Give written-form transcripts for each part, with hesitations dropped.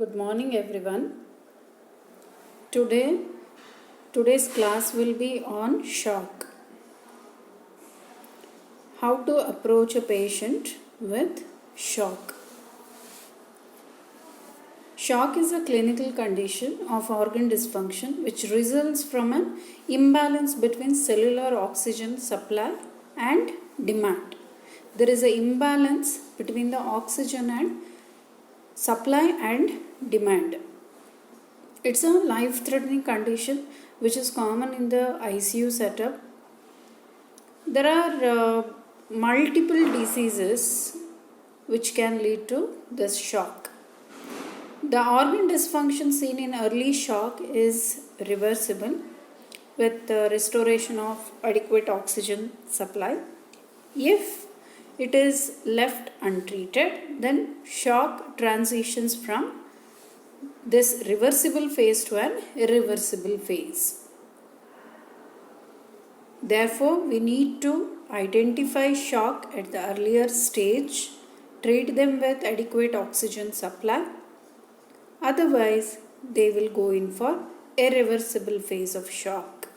Good morning, everyone. Today's class will be on shock. How to approach a patient with shock. Shock is a clinical condition of organ dysfunction which results from an imbalance between cellular oxygen supply and demand. There is an imbalance between the oxygen and supply and demand. It's a life-threatening condition which is common in the ICU setup. There are multiple diseases which can lead to this shock. The organ dysfunction seen in early shock is reversible with the restoration of adequate oxygen supply. If it is left untreated, then shock transitions from this reversible phase to an irreversible phase. Therefore, we need to identify shock at the earlier stage, treat them with adequate oxygen supply. Otherwise, they will go in for irreversible phase of shock.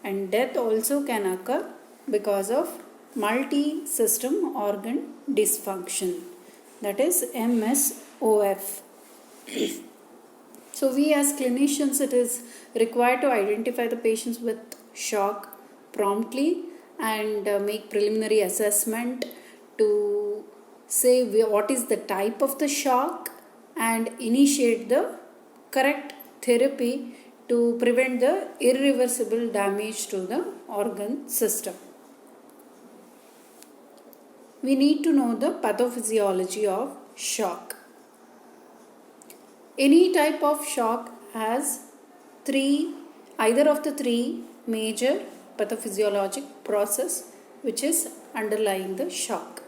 And death also can occur because of multi-system organ dysfunction, that is MSOF. So we as clinicians, it is required to identify the patients with shock promptly and make preliminary assessment to say what is the type of the shock and initiate the correct therapy to prevent the irreversible damage to the organ system. We need to know the pathophysiology of shock. Any type of shock has either of the three major pathophysiologic process which is underlying the shock.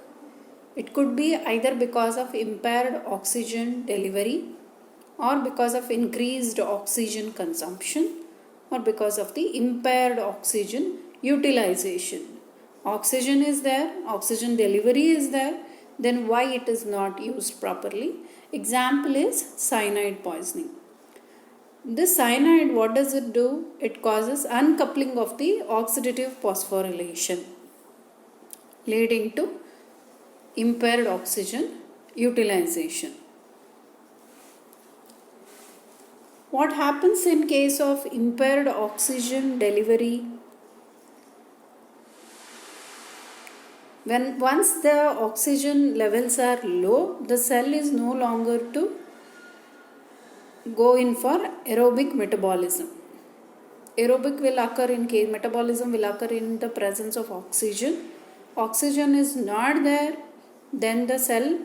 It could be either because of impaired oxygen delivery or because of increased oxygen consumption or because of the impaired oxygen utilization. Oxygen is there, oxygen delivery is there, then why it is not used properly? Example is cyanide poisoning. This cyanide, what does it do? It causes uncoupling of the oxidative phosphorylation, leading to impaired oxygen utilization. What happens in case of impaired oxygen delivery? Once the oxygen levels are low, the cell is no longer to go in for aerobic metabolism. Aerobic will occur in case metabolism will occur in the presence of oxygen. Oxygen is not there, then the cell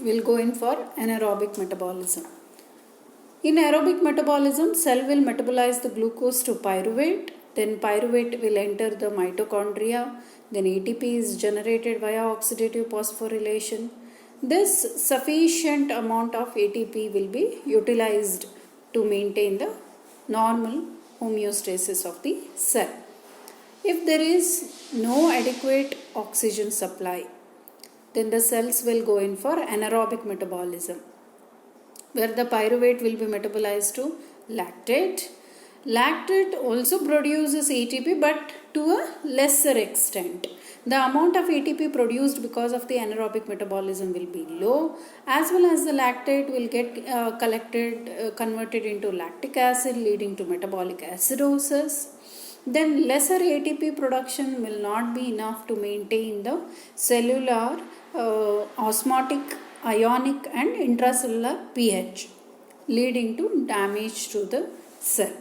will go in for anaerobic metabolism. In aerobic metabolism, cell will metabolize the glucose to pyruvate, then pyruvate will enter the mitochondria, then ATP is generated via oxidative phosphorylation. This sufficient amount of ATP will be utilized to maintain the normal homeostasis of the cell. If there is no adequate oxygen supply, then the cells will go in for anaerobic metabolism, where the pyruvate will be metabolized to lactate. Lactate also produces ATP but to a lesser extent. The amount of ATP produced because of the anaerobic metabolism will be low, as well as the lactate will get converted into lactic acid, leading to metabolic acidosis. Then lesser ATP production will not be enough to maintain the cellular osmotic, ionic and intracellular pH, leading to damage to the cell.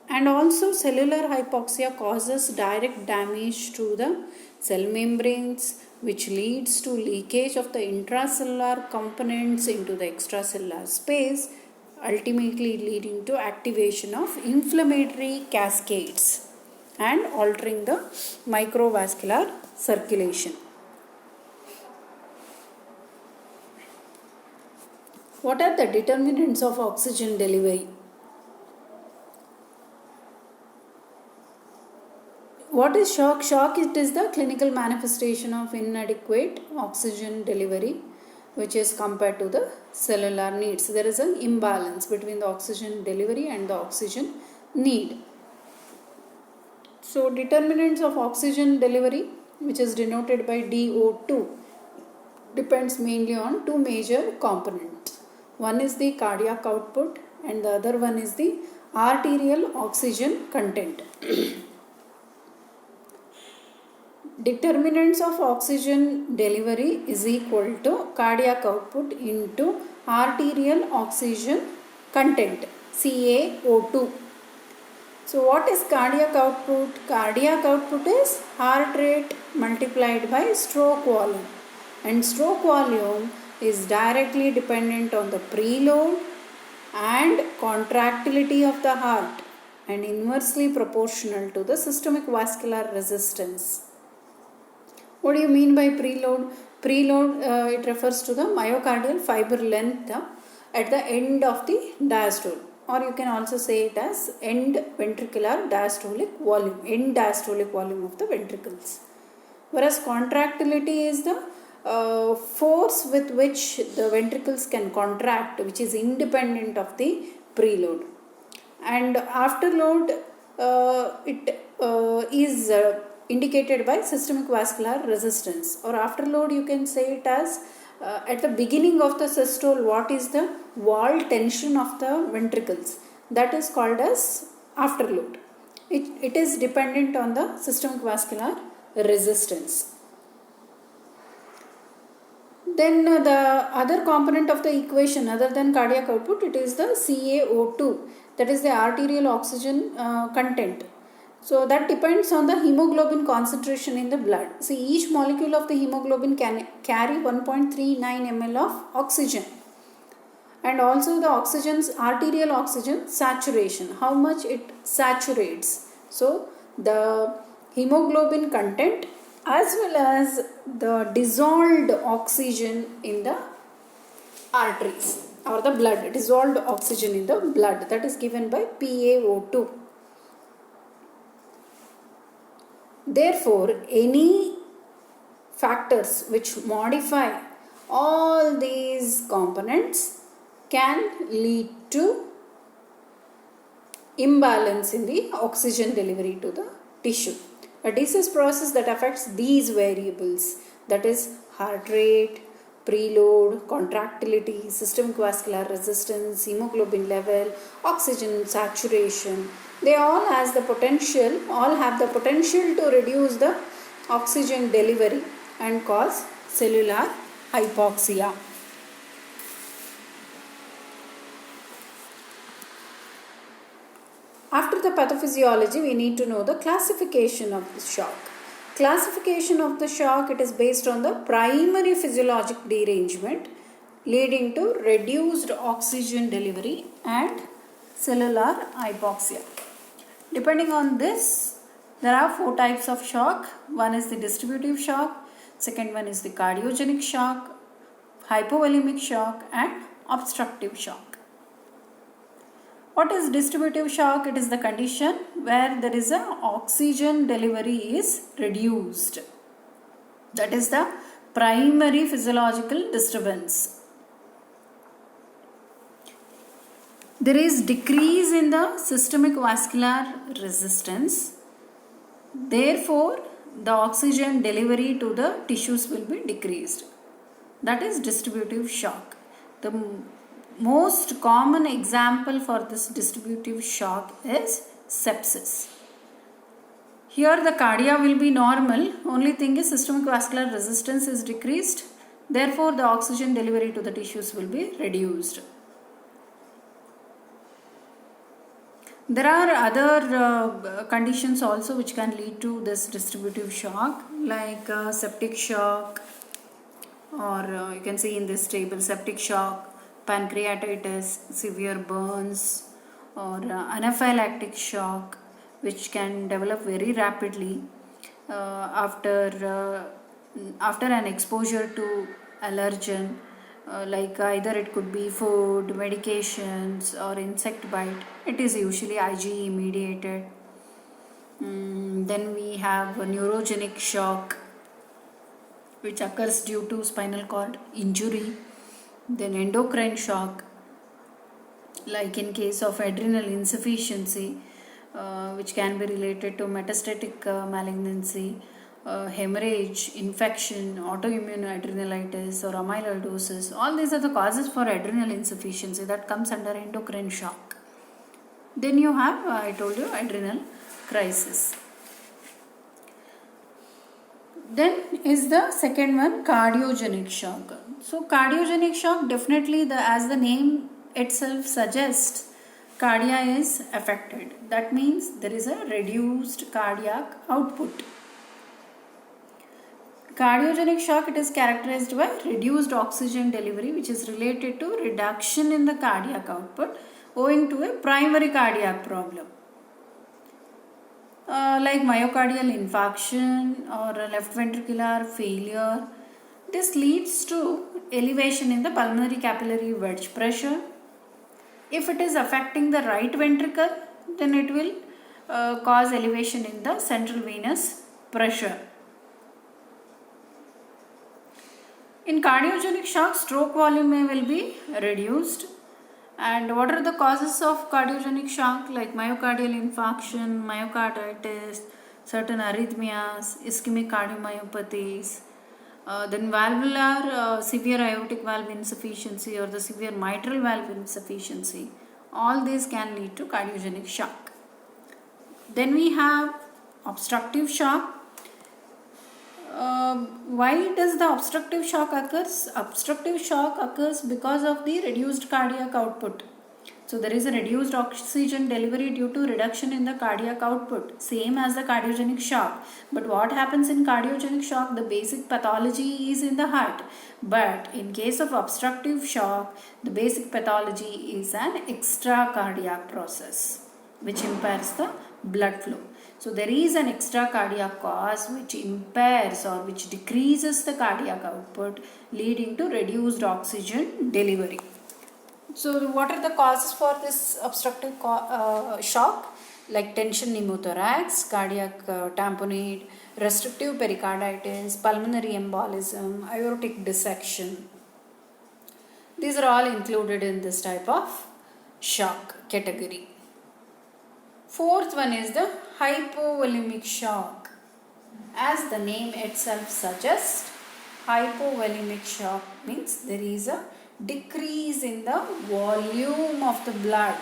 And also cellular hypoxia causes direct damage to the cell membranes, which leads to leakage of the intracellular components into the extracellular space, ultimately leading to activation of inflammatory cascades and altering the microvascular circulation. What are the determinants of oxygen delivery? What is shock? Shock, it is the clinical manifestation of inadequate oxygen delivery. which is compared to the cellular needs. There is an imbalance between the oxygen delivery and the oxygen need. So determinants of oxygen delivery, which is denoted by DO2, depends mainly on two major components. One is the cardiac output and the other one is the arterial oxygen content. Determinants of oxygen delivery is equal to cardiac output into arterial oxygen content, CaO2. So what is cardiac output? Cardiac output is heart rate multiplied by stroke volume, and stroke volume is directly dependent on the preload and contractility of the heart and inversely proportional to the systemic vascular resistance. What do you mean by preload? Preload, it refers to the myocardial fiber length at the end of the diastole, or you can also say it as end ventricular diastolic volume, end diastolic volume of the ventricles. Whereas contractility is the force with which the ventricles can contract, which is independent of the preload. And afterload, it is indicated by systemic vascular resistance, or afterload you can say it as at the beginning of the systole, what is the wall tension of the ventricles, that is called as afterload. It is dependent on the systemic vascular resistance. Then the other component of the equation other than cardiac output, it is the CaO2, that is the arterial oxygen content. So that depends on the hemoglobin concentration in the blood. See, each molecule of the hemoglobin can carry 1.39 ml of oxygen. And also the oxygen's arterial oxygen saturation, how much it saturates. So the hemoglobin content as well as the dissolved oxygen in the arteries or the blood, dissolved oxygen in the blood, that is given by PaO2. Therefore, any factors which modify all these components can lead to imbalance in the oxygen delivery to the tissue. A disease process that affects these variables, that is heart rate, preload, contractility, systemic vascular resistance, hemoglobin level, oxygen saturation, they all have the potential to reduce the oxygen delivery and cause cellular hypoxia. After the pathophysiology, we need to know the classification of the shock. Classification of the shock, it is based on the primary physiologic derangement leading to reduced oxygen delivery and cellular hypoxia. Depending on this, there are four types of shock. One is the distributive shock, second one is the cardiogenic shock, hypovolemic shock and obstructive shock. What is distributive shock? It is the condition where there is a oxygen delivery is reduced. That is the primary physiological disturbance. There is decrease in the systemic vascular resistance. Therefore, the oxygen delivery to the tissues will be decreased. That is distributive shock. The most common example for this distributive shock is sepsis. Here the cardia will be normal, only thing is systemic vascular resistance is decreased, therefore the oxygen delivery to the tissues will be reduced. There are other conditions also which can lead to this distributive shock, like septic shock, or you can see in this table septic shock, pancreatitis, severe burns, or anaphylactic shock, which can develop very rapidly after an exposure to allergen, like either it could be food, medications or insect bite. It is usually IgE mediated. Then we have a neurogenic shock, which occurs due to spinal cord injury. Then endocrine shock, like in case of adrenal insufficiency, which can be related to metastatic malignancy, hemorrhage, infection, autoimmune adrenalitis or amyloidosis. All these are the causes for adrenal insufficiency that comes under endocrine shock. Then you have, I told you, adrenal crisis. Then is the second one, cardiogenic shock. So cardiogenic shock, definitely as the name itself suggests, cardia is affected. That means there is a reduced cardiac output. Cardiogenic shock, it is characterized by reduced oxygen delivery, which is related to reduction in the cardiac output owing to a primary cardiac problem. Like myocardial infarction or left ventricular failure. This leads to elevation in the pulmonary capillary wedge pressure. If it is affecting the right ventricle, then it will cause elevation in the central venous pressure. In cardiogenic shock, stroke volume will be reduced. And what are the causes of cardiogenic shock? Like myocardial infarction, myocarditis, certain arrhythmias, ischemic cardiomyopathies, then valvular severe aortic valve insufficiency or the severe mitral valve insufficiency. All these can lead to cardiogenic shock. Then we have obstructive shock. Why does the obstructive shock occurs? Obstructive shock occurs because of the reduced cardiac output. So there is a reduced oxygen delivery due to reduction in the cardiac output, same as the cardiogenic shock. But what happens in cardiogenic shock? The basic pathology is in the heart. But in case of obstructive shock, the basic pathology is an extracardiac process, which impairs the blood flow. So there is an extracardiac cause which impairs or which decreases the cardiac output, leading to reduced oxygen delivery. So what are the causes for this obstructive shock? Like tension pneumothorax, cardiac tamponade, restrictive pericarditis, pulmonary embolism, aortic dissection. These are all included in this type of shock category. Fourth one is the hypovolemic shock. As the name itself suggests, hypovolemic shock means there is a decrease in the volume of the blood,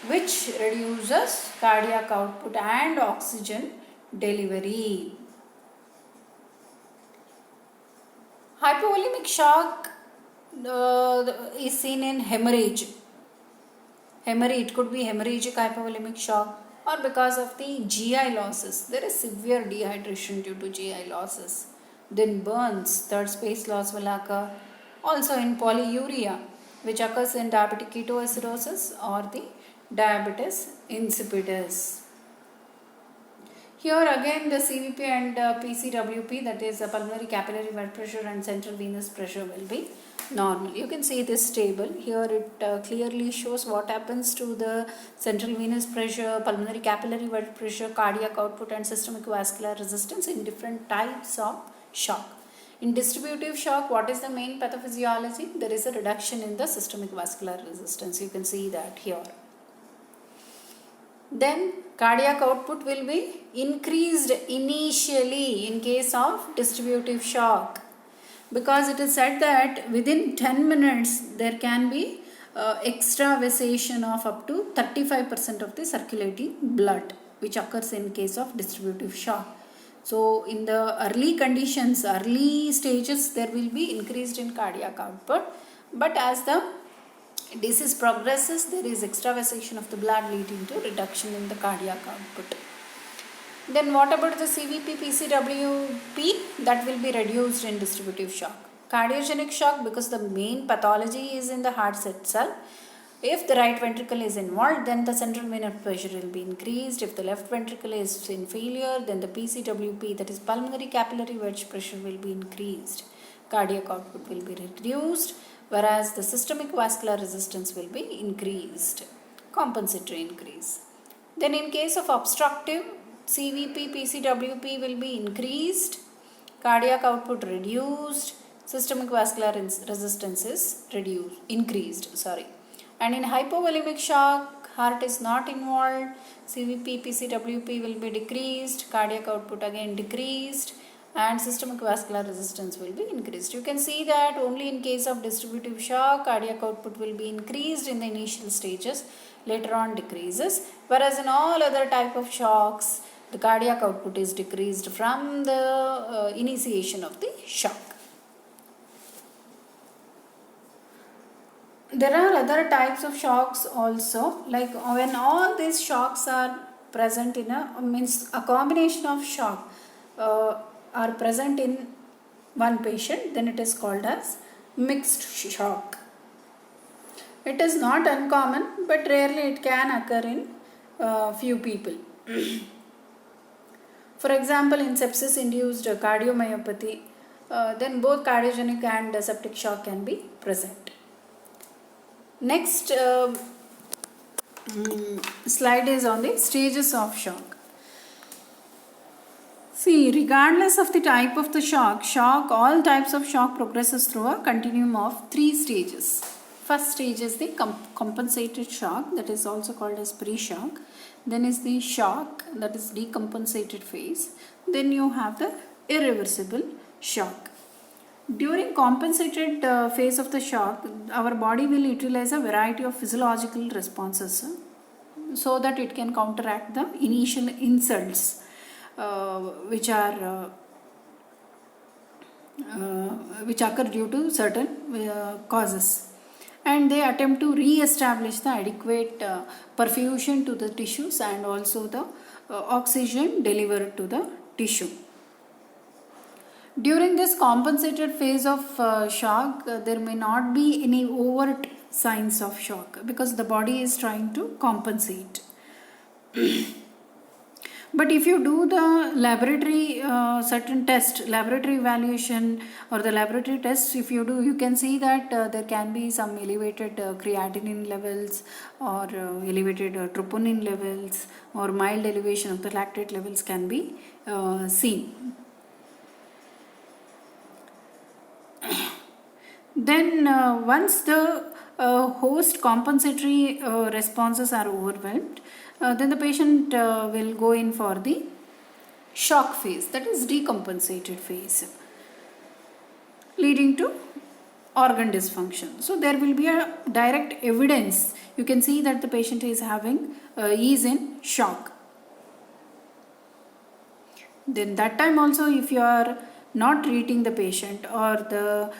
which reduces cardiac output and oxygen delivery. Hypovolemic shock is seen in hemorrhage. It could be hemorrhagic hypovolemic shock, or because of the GI losses. There is severe dehydration due to GI losses. Then burns, third space loss will occur. Also in polyuria, which occurs in diabetic ketoacidosis or the diabetes insipidus. Here again the CVP and PCWP, that is pulmonary capillary blood pressure and central venous pressure, will be normal. You can see this table. Here it clearly shows what happens to the central venous pressure, pulmonary capillary blood pressure, cardiac output and systemic vascular resistance in different types of shock. In distributive shock, what is the main pathophysiology? There is a reduction in the systemic vascular resistance. You can see that here. Then cardiac output will be increased initially in case of distributive shock, because it is said that within 10 minutes there can be extravasation of up to 35% of the circulating blood, which occurs in case of distributive shock. So in the early conditions, early stages, there will be increased in cardiac output, but as the disease progresses, there is extravasation of the blood leading to reduction in the cardiac output. Then what about the CVP, PCWP? That will be reduced in distributive shock. Cardiogenic shock, because the main pathology is in the heart itself. If the right ventricle is involved, then the central venous pressure will be increased. If the left ventricle is in failure, then the PCWP, that is pulmonary capillary wedge pressure, will be increased. Cardiac output will be reduced, whereas the systemic vascular resistance will be increased, compensatory increase. Then in case of obstructive, CVP, PCWP will be increased, cardiac output reduced, systemic vascular resistance is increased, and in hypovolemic shock, heart is not involved, CVP, PCWP will be decreased, cardiac output again decreased, and systemic vascular resistance will be increased. You can see that only in case of distributive shock, cardiac output will be increased in the initial stages, later on decreases, whereas in all other type of shocks, the cardiac output is decreased from the initiation of the shock. There are other types of shocks also, like when all these shocks are present in a combination of shock are present in one patient, then it is called as mixed shock. It is not uncommon, but rarely it can occur in few people. For example, in sepsis induced cardiomyopathy, then both cardiogenic and septic shock can be present. Next slide is on the stages of shock. See, regardless of the type of the shock, all types of shock progresses through a continuum of 3 stages. First stage is the compensated shock, that is also called as pre-shock. Then is the shock, that is decompensated phase. Then you have the irreversible shock. During compensated phase of the shock, our body will utilize a variety of physiological responses so that it can counteract the initial insults which occur due to certain causes, and they attempt to re-establish the adequate perfusion to the tissues and also the oxygen delivered to the tissue. During this compensated phase of shock, there may not be any overt signs of shock because the body is trying to compensate. But if you do the laboratory certain test, laboratory evaluation or the laboratory tests, if you do, you can see that there can be some elevated creatinine levels or elevated troponin levels or mild elevation of the lactate levels can be seen. Then once the host compensatory responses are overwhelmed, then the patient will go in for the shock phase, that is decompensated phase, leading to organ dysfunction. So there will be a direct evidence. You can see that the patient is in shock. Then that time also, if you are not treating the patient or the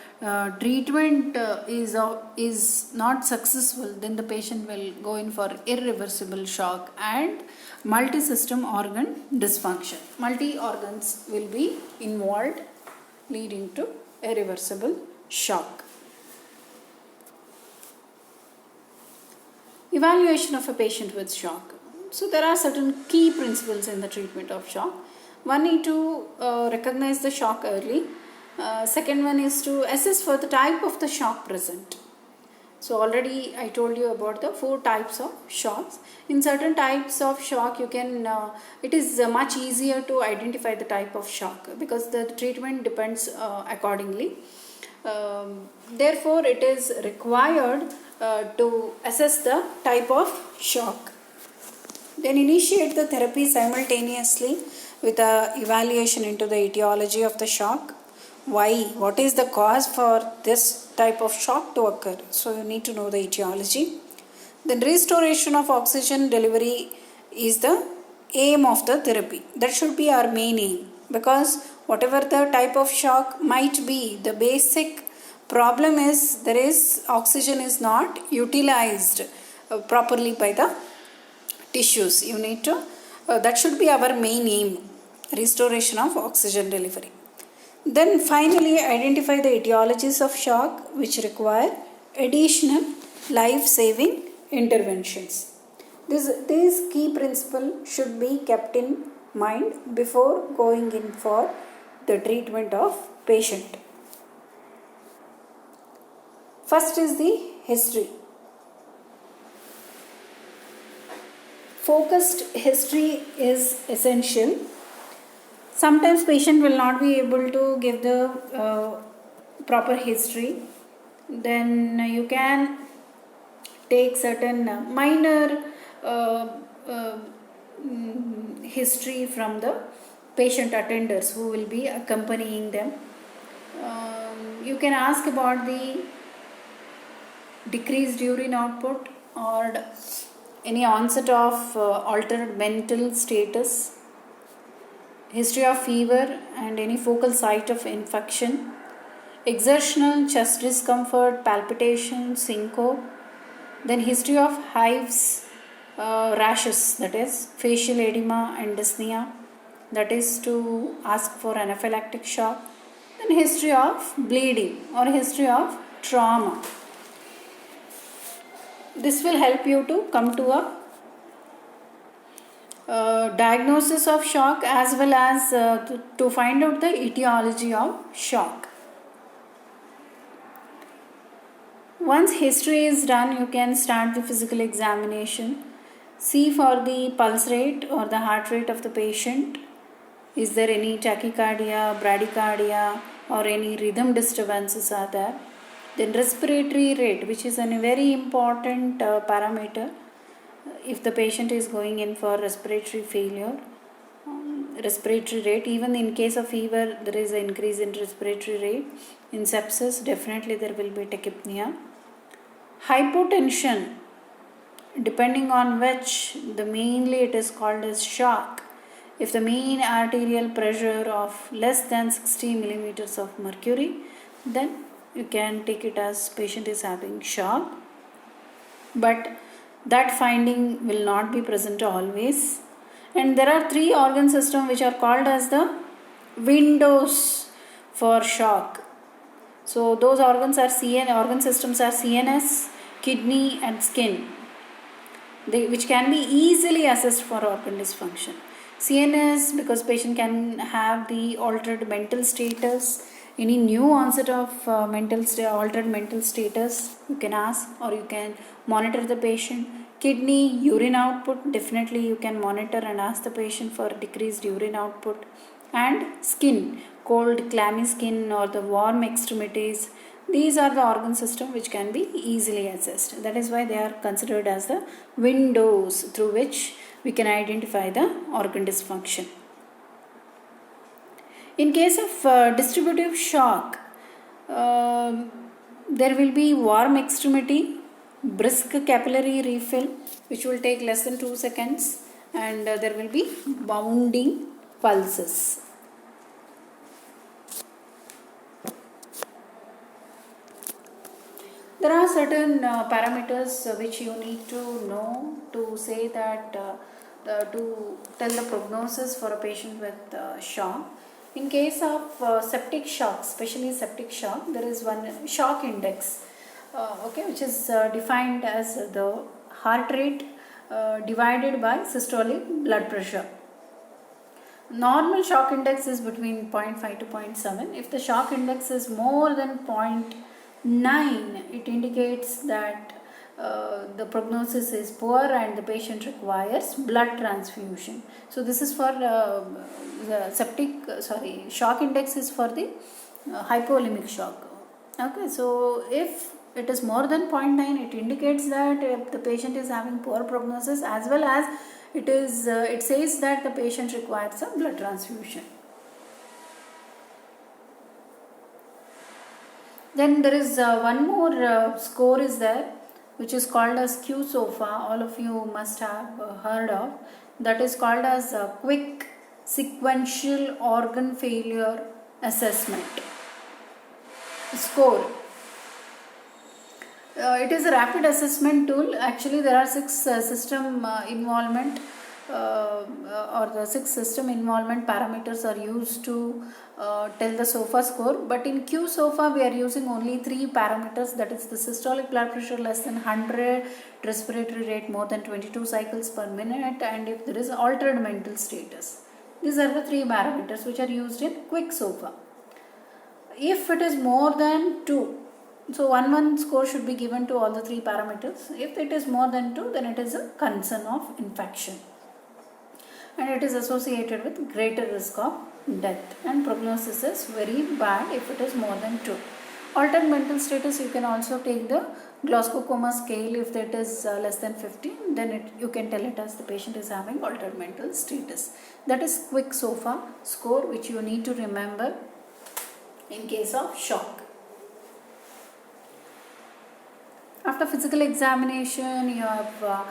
treatment is not successful, then the patient will go in for irreversible shock and multi-system organ dysfunction. Multi-organs will be involved, leading to irreversible shock. Evaluation of a patient with shock. So there are certain key principles in the treatment of shock. One, need to recognize the shock early. Second one is to assess for the type of the shock present. So already I told you about the 4 types of shocks. In certain types of shock, you can it is much easier to identify the type of shock because the treatment depends accordingly. Therefore, it is required to assess the type of shock. Then initiate the therapy simultaneously with a evaluation into the etiology of the shock. Why? What is the cause for this type of shock to occur? So you need to know the etiology. Then restoration of oxygen delivery is the aim of the therapy. That should be our main aim, because whatever the type of shock might be, the basic problem is oxygen is not utilized properly by the tissues. You need to that should be our main aim, restoration of oxygen delivery. Then finally identify the etiologies of shock which require additional life-saving interventions. These key principles should be kept in mind before going in for the treatment of patient. First is the history. Focused history is essential. Sometimes patient will not be able to give the proper history. Then you can take certain minor uh, uh, history from the patient attenders who will be accompanying them. You can ask about the decreased urine output or any onset of altered mental status, history of fever and any focal site of infection, exertional chest discomfort, palpitation, syncope, then history of hives, rashes, that is facial edema and dyspnea, that is to ask for anaphylactic shock, then history of bleeding or history of trauma. This will help you to come to a diagnosis of shock as well as to find out the etiology of shock. Once history is done, you can start the physical examination. See for the pulse rate or the heart rate of the patient. Is there any tachycardia, bradycardia or any rhythm disturbances are there? Then respiratory rate, which is a very important parameter if the patient is going in for respiratory failure. Respiratory rate, even in case of fever there is an increase in respiratory rate. In sepsis definitely there will be tachypnea. Hypotension, depending on which the mainly it is called as shock. If the mean arterial pressure of less than 60 millimeters of mercury, then you can take it as patient is having shock. But that finding will not be present always. And there are three organ systems which are called as the windows for shock. So those organ systems are CNS, kidney and skin, which can be easily assessed for organ dysfunction. CNS, because patient can have the altered mental status, any new onset of altered mental status, you can ask or you can monitor the patient. Kidney, urine output, definitely you can monitor and ask the patient for decreased urine output. And skin, cold, clammy skin or the warm extremities. These are the organ system which can be easily assessed. That is why they are considered as the windows through which we can identify the organ dysfunction. In case of distributive shock, there will be warm extremity, brisk capillary refill which will take less than 2 seconds, and there will be bounding pulses. There are certain parameters which you need to know to say that to tell the prognosis for a patient with shock. In case of septic shock, especially septic shock, there is one shock index, which is defined as the heart rate divided by systolic blood pressure. Normal shock index is between 0.5 to 0.7. If the shock index is more than 0.9, it indicates that the prognosis is poor and the patient requires blood transfusion. So this is for the shock index is for the hypovolemic shock. Okay, so if it is more than 0.9, it indicates that the patient is having poor prognosis, as well as it says that the patient requires a blood transfusion. Then there is one more score is there, which is called as QSOFA. All of you must have heard of. That is called as Quick Sequential Organ Failure Assessment Score. It is a rapid assessment tool. Actually, there are 6 system involvement or the 6 system involvement parameters are used to tell the SOFA score. But in QSOFA, we are using only 3 parameters. That is the systolic blood pressure less than 100, respiratory rate more than 22 cycles per minute, and if there is altered mental status. These are the 3 parameters which are used in quick SOFA. If it is more than 2, so 1 score should be given to all the 3 parameters. If it is more than 2, then it is a concern of infection, and it is associated with greater risk of death, and prognosis is very bad if it is more than 2. Altered mental status, you can also take the Glasgow Coma scale. If that is less than 15, then you can tell it as the patient is having altered mental status. That is quick SOFA score, which you need to remember in case of shock. After physical examination, you have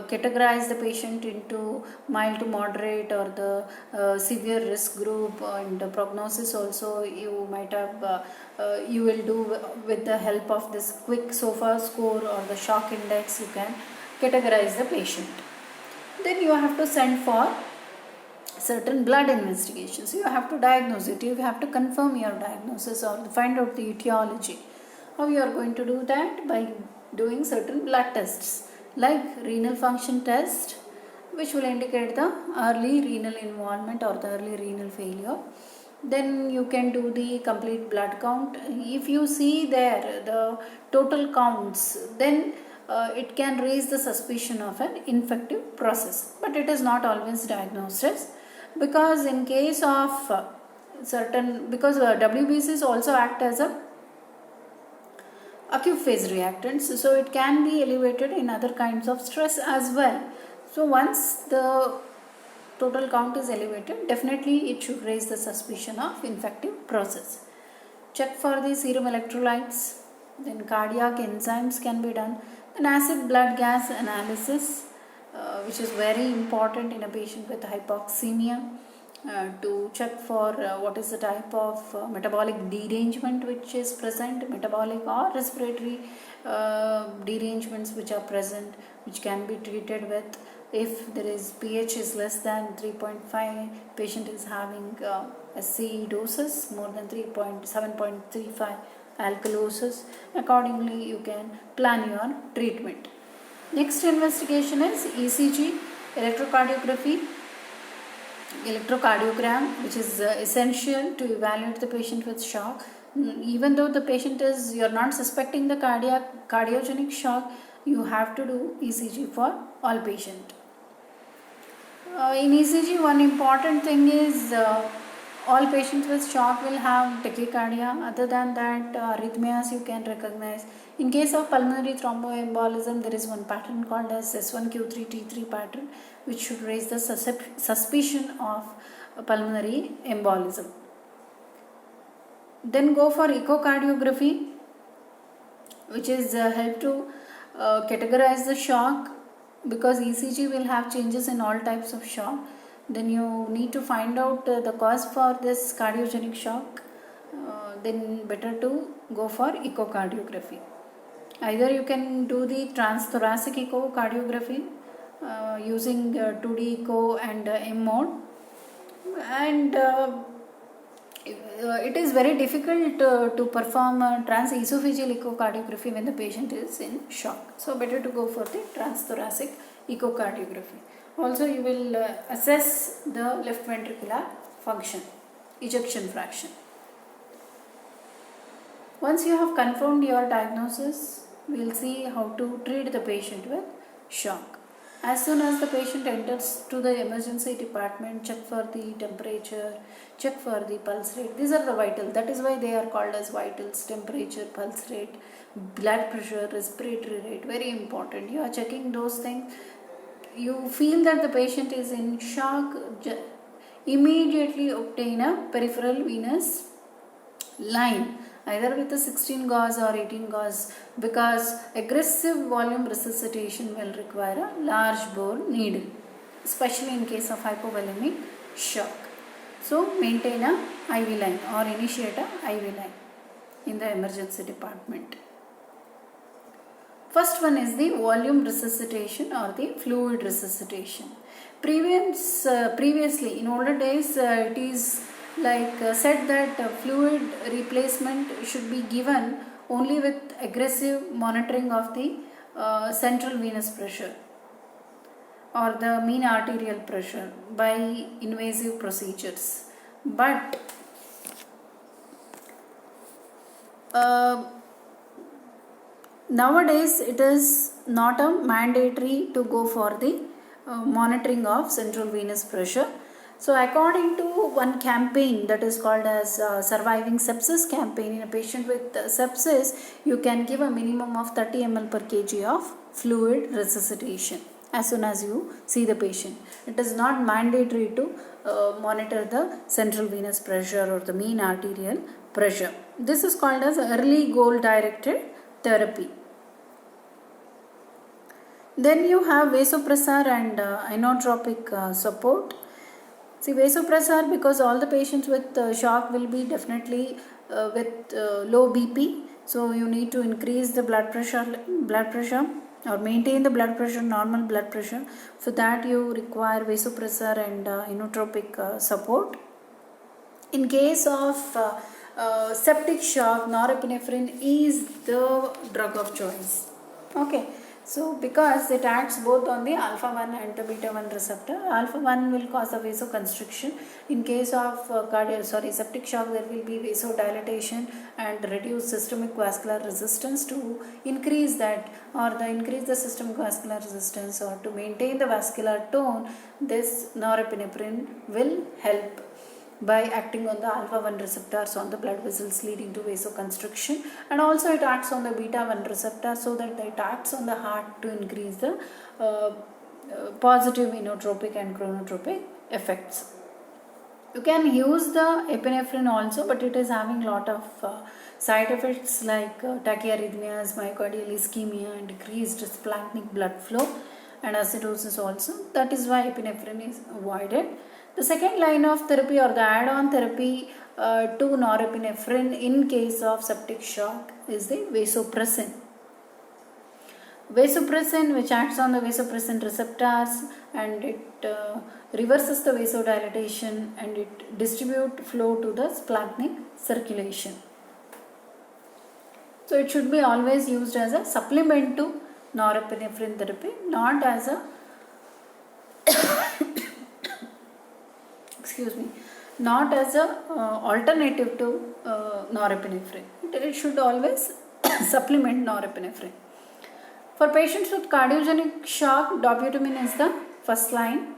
categorized the patient into mild to moderate or the severe risk group, and the prognosis also you might have you will do with the help of this quick SOFA score or the shock index. You can categorize the patient. Then you have to send for certain blood investigations. You have to diagnose it. You have to confirm your diagnosis or find out the etiology. How you are going to do that? By doing certain blood tests like renal function test, which will indicate the early renal involvement or the early renal failure. Then you can do the complete blood count. If you see there the total counts, then it can raise the suspicion of an infective process, but it is not always diagnosed as, because in case of because WBCs also act as a acute phase reactants, so it can be elevated in other kinds of stress as well. So once the total count is elevated, definitely it should raise the suspicion of infective process. Check for the serum electrolytes, then cardiac enzymes can be done, an acid blood gas analysis, which is very important in a patient with hypoxemia, to check for what is the type of metabolic derangement which is present, metabolic or respiratory derangements which are present, which can be treated with. If there is pH is less than 3.5, patient is having acidosis more than 7.35, alkalosis, accordingly you can plan your treatment. Next investigation is ECG, electrocardiogram, which is essential to evaluate the patient with shock. Even though the patient is, you are not suspecting the cardiogenic shock, you have to do ECG for all patient. In ECG, one important thing is all patients with shock will have tachycardia. Other than that, arrhythmias you can recognize. In case of pulmonary thromboembolism, there is one pattern called as S1Q3T3 pattern, which should raise the suspicion of pulmonary embolism. Then go for echocardiography, which is help to categorize the shock, because ECG will have changes in all types of shock. Then you need to find out the cause for this cardiogenic shock. Then better to go for echocardiography. Either you can do the transthoracic echocardiography using 2D echo and M mode, and it is very difficult to perform transesophageal echocardiography when the patient is in shock. So better to go for the transthoracic echocardiography. Also you will assess the left ventricular function, ejection fraction. Once you have confirmed your diagnosis, we will see how to treat the patient with shock. As soon as the patient enters to the emergency department, check for the temperature, check for the pulse rate. These are the vitals. That is why they are called as vitals: temperature, pulse rate, blood pressure, respiratory rate. Very important. You are checking those things. You feel that the patient is in shock, immediately obtain a peripheral venous line, either with a 16 gauge or 18 gauge, because aggressive volume resuscitation will require a large bore needle, especially in case of hypovolemic shock. So maintain a IV line or initiate a IV line in the emergency department. First one is the volume resuscitation or the fluid resuscitation. Previously, in older days, it is said that fluid replacement should be given only with aggressive monitoring of the central venous pressure or the mean arterial pressure by invasive procedures. But nowadays it is not mandatory to go for the monitoring of central venous pressure. So according to one campaign that is called as surviving sepsis campaign, in a patient with sepsis, you can give a minimum of 30 ml per kg of fluid resuscitation as soon as you see the patient. It is not mandatory to monitor the central venous pressure or the mean arterial pressure. This is called as early goal directed therapy. Then you have vasopressor and inotropic support. See, vasopressor, because all the patients with shock will be definitely with low BP, so you need to increase the blood pressure or maintain the blood pressure, normal blood pressure. For that you require vasopressor and inotropic support. In case of septic shock, norepinephrine is the drug of choice. Okay. So, because it acts both on the alpha 1 and the beta 1 receptor, alpha 1 will cause a vasoconstriction. In case of septic shock, there will be vasodilatation and reduce systemic vascular resistance. To increase that, or increase the systemic vascular resistance, or to maintain the vascular tone, this norepinephrine will help by acting on the alpha 1 receptors on the blood vessels, leading to vasoconstriction, and also it acts on the beta 1 receptor, so that it acts on the heart to increase the positive inotropic and chronotropic effects. You can use the epinephrine also, but it is having lot of side effects like tachyarrhythmias, myocardial ischemia, and decreased splanchnic blood flow and acidosis also. That is why epinephrine is avoided. The second line of therapy, or the add-on therapy to norepinephrine in case of septic shock, is the vasopressin. Vasopressin, which acts on the vasopressin receptors, and it reverses the vasodilatation and it distributes flow to the splanchnic circulation. So it should be always used as a supplement to norepinephrine therapy, not as a not as a alternative to norepinephrine. It should always supplement norepinephrine. For patients with cardiogenic shock, dobutamine is the first line,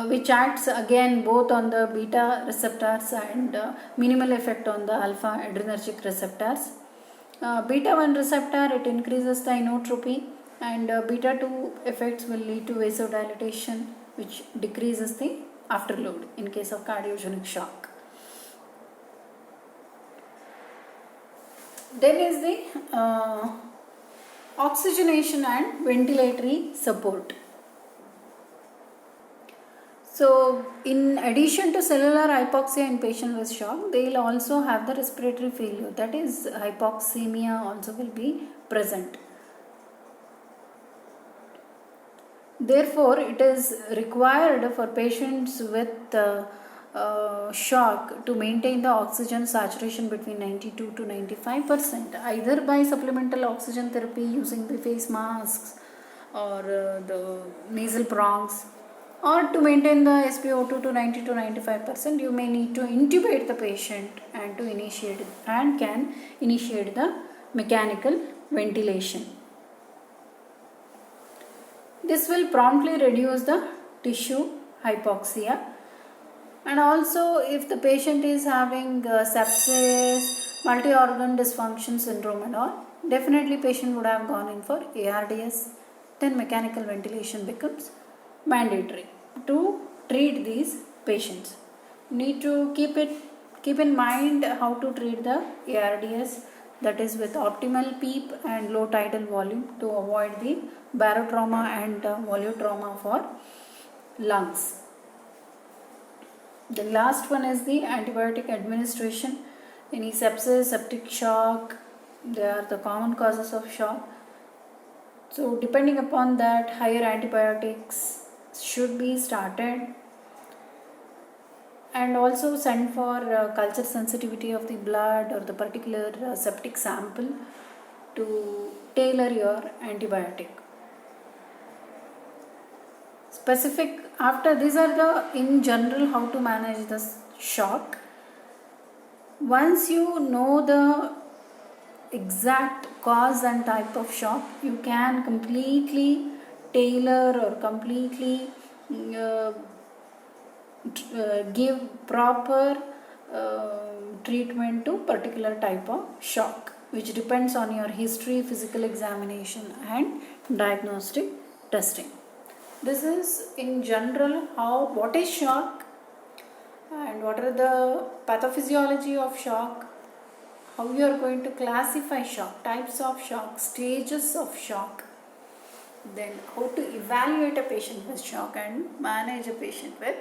which acts again both on the beta receptors and minimal effect on the alpha adrenergic receptors. Beta 1 receptor, it increases the inotropy, and beta 2 effects will lead to vasodilatation, which decreases the afterload in case of cardiogenic shock. Then is the oxygenation and ventilatory support. So, in addition to cellular hypoxia in patients with shock, they will also have the respiratory failure, that is hypoxemia also will be present. Therefore, it is required for patients with shock to maintain the oxygen saturation between 92 to 95%, either by supplemental oxygen therapy using the face masks or the nasal prongs, or to maintain the SpO2 to 90 to 95%, you may need to intubate the patient and can initiate the mechanical ventilation. This will promptly reduce the tissue hypoxia, and also if the patient is having sepsis, multi-organ dysfunction syndrome and all, definitely patient would have gone in for ARDS. Then mechanical ventilation becomes mandatory to treat these patients. Need to keep in mind how to treat the ARDS, that is with optimal PEEP and low tidal volume, to avoid the barotrauma and volutrauma for lungs. The last one is the antibiotic administration. Any sepsis, septic shock, they are the common causes of shock. So depending upon that, higher antibiotics should be started, and also send for culture sensitivity of the blood or the particular septic sample to tailor your antibiotic. Specific, after these are the in general how to manage the shock. Once you know the exact cause and type of shock, you can completely tailor or completely give proper treatment to particular type of shock, which depends on your history, physical examination and diagnostic testing. This is in general what is shock and what are the pathophysiology of shock, how you are going to classify shock, types of shock, stages of shock, then how to evaluate a patient with shock and manage a patient with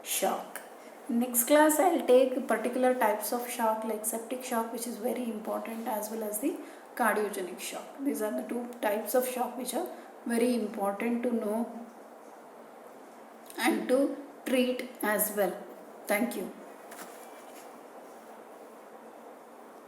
shock. Next class I will take particular types of shock like septic shock, which is very important, as well as the cardiogenic shock. These are the two types of shock which are very important to know and to treat as well. Thank you.